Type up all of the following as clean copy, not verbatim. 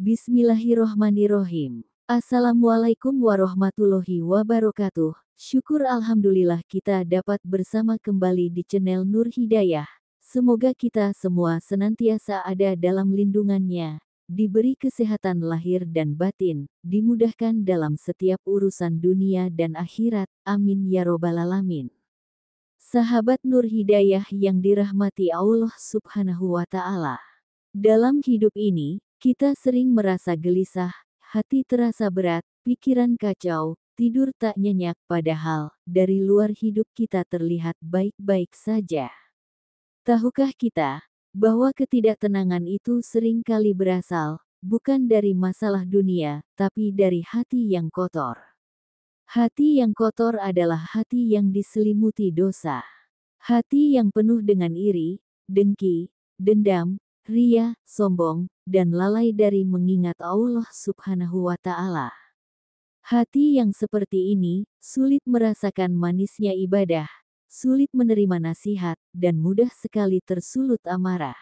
Bismillahirrohmanirrohim. Assalamualaikum warahmatullahi wabarakatuh. Syukur alhamdulillah kita dapat bersama kembali di channel Nur Hidayah. Semoga kita semua senantiasa ada dalam lindungannya, diberi kesehatan lahir dan batin, dimudahkan dalam setiap urusan dunia dan akhirat. Amin ya robbal alamin. Sahabat Nur Hidayah yang dirahmati Allah Subhanahu wa Ta'ala. Dalam hidup ini, kita sering merasa gelisah, hati terasa berat, pikiran kacau, tidur tak nyenyak, padahal dari luar hidup kita terlihat baik-baik saja. Tahukah kita bahwa ketidaktenangan itu sering kali berasal bukan dari masalah dunia, tapi dari hati yang kotor. Hati yang kotor adalah hati yang diselimuti dosa. Hati yang penuh dengan iri, dengki, dendam, ria, sombong, dan lalai dari mengingat Allah Subhanahu wa Ta'ala. Hati yang seperti ini sulit merasakan manisnya ibadah, sulit menerima nasihat, dan mudah sekali tersulut amarah.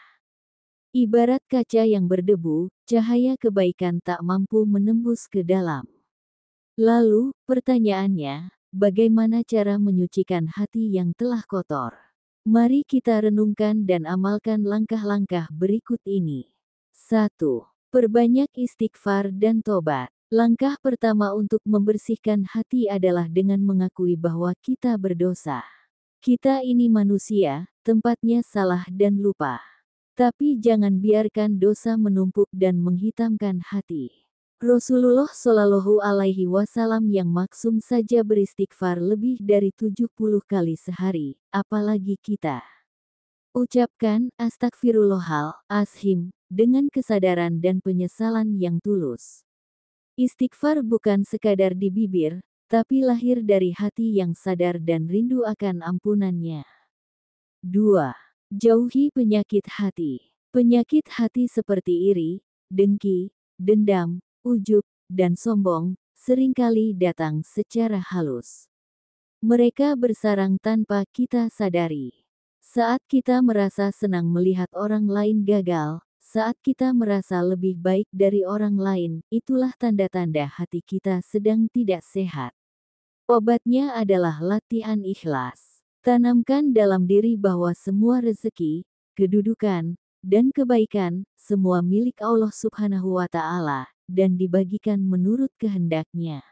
Ibarat kaca yang berdebu, cahaya kebaikan tak mampu menembus ke dalam. Lalu, pertanyaannya, bagaimana cara menyucikan hati yang telah kotor? Mari kita renungkan dan amalkan langkah-langkah berikut ini. 1. Perbanyak istighfar dan tobat. Langkah pertama untuk membersihkan hati adalah dengan mengakui bahwa kita berdosa. Kita ini manusia, tempatnya salah dan lupa. Tapi jangan biarkan dosa menumpuk dan menghitamkan hati. Rasulullah Shallallahu Alaihi Wasallam yang maksum saja beristighfar lebih dari 70 kali sehari, apalagi kita. Ucapkan astagfirullahalazim dengan kesadaran dan penyesalan yang tulus. Istighfar bukan sekadar di bibir, tapi lahir dari hati yang sadar dan rindu akan ampunannya. 2. Jauhi penyakit hati. Penyakit hati seperti iri, dengki, dendam, ujub, dan sombong, seringkali datang secara halus. Mereka bersarang tanpa kita sadari. Saat kita merasa senang melihat orang lain gagal, saat kita merasa lebih baik dari orang lain, itulah tanda-tanda hati kita sedang tidak sehat. Obatnya adalah latihan ikhlas. Tanamkan dalam diri bahwa semua rezeki, kedudukan, dan kebaikan, semua milik Allah Subhanahu wa Ta'ala, dan dibagikan menurut kehendaknya.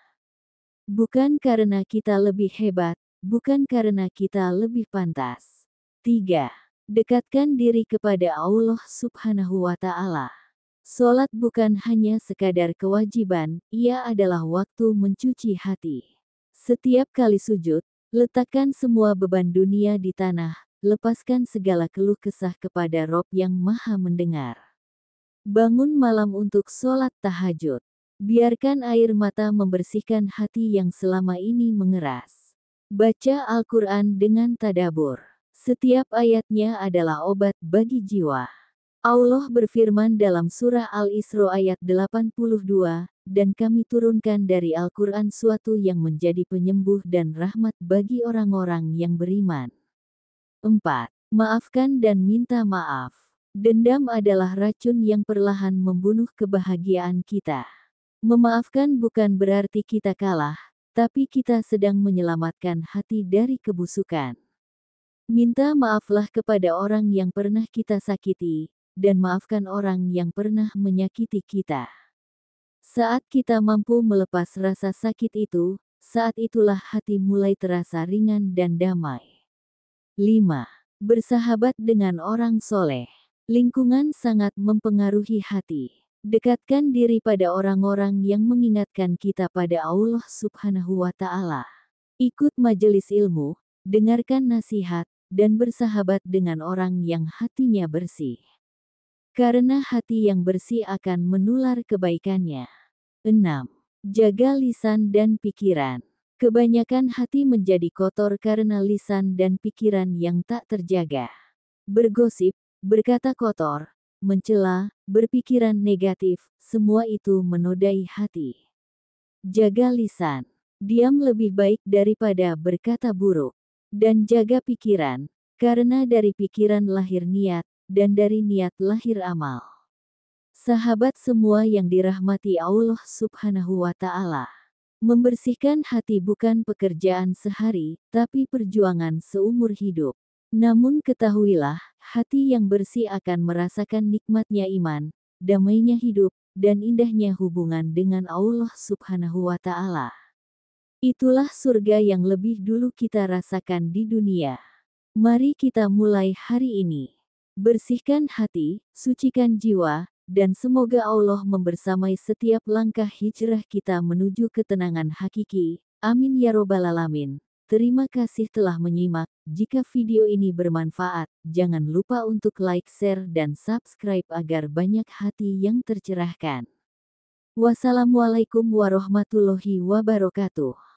Bukan karena kita lebih hebat, bukan karena kita lebih pantas. 3. Dekatkan diri kepada Allah Subhanahu wa Ta'ala. Salat bukan hanya sekadar kewajiban, ia adalah waktu mencuci hati. Setiap kali sujud, letakkan semua beban dunia di tanah, lepaskan segala keluh kesah kepada Rob yang Maha Mendengar. Bangun malam untuk sholat tahajud. Biarkan air mata membersihkan hati yang selama ini mengeras. Baca Al-Quran dengan tadabur. Setiap ayatnya adalah obat bagi jiwa. Allah berfirman dalam surah Al-Isra ayat 82, dan kami turunkan dari Al-Quran suatu yang menjadi penyembuh dan rahmat bagi orang-orang yang beriman. 4. Maafkan dan minta maaf. Dendam adalah racun yang perlahan membunuh kebahagiaan kita. Memaafkan bukan berarti kita kalah, tapi kita sedang menyelamatkan hati dari kebusukan. Minta maaflah kepada orang yang pernah kita sakiti, dan maafkan orang yang pernah menyakiti kita. Saat kita mampu melepas rasa sakit itu, saat itulah hati mulai terasa ringan dan damai. 5. Bersahabat dengan orang soleh. Lingkungan sangat mempengaruhi hati. Dekatkan diri pada orang-orang yang mengingatkan kita pada Allah Subhanahu wa Ta'ala. Ikut majelis ilmu, dengarkan nasihat, dan bersahabat dengan orang yang hatinya bersih. Karena hati yang bersih akan menular kebaikannya. 6. Jaga lisan dan pikiran. Kebanyakan hati menjadi kotor karena lisan dan pikiran yang tak terjaga. Bergosip, berkata kotor, mencela, berpikiran negatif, semua itu menodai hati. Jaga lisan. Diam lebih baik daripada berkata buruk. Dan jaga pikiran, karena dari pikiran lahir niat, dan dari niat lahir amal. Sahabat semua yang dirahmati Allah Subhanahu wa Ta'ala. Membersihkan hati bukan pekerjaan sehari, tapi perjuangan seumur hidup. Namun ketahuilah, hati yang bersih akan merasakan nikmatnya iman, damainya hidup, dan indahnya hubungan dengan Allah Subhanahu wa Ta'ala. Itulah surga yang lebih dulu kita rasakan di dunia. Mari kita mulai hari ini. Bersihkan hati, sucikan jiwa, dan semoga Allah membersamai setiap langkah hijrah kita menuju ketenangan hakiki. Amin ya robbal alamin. Terima kasih telah menyimak. Jika video ini bermanfaat, jangan lupa untuk like, share, dan subscribe agar banyak hati yang tercerahkan. Wassalamualaikum warahmatullahi wabarakatuh.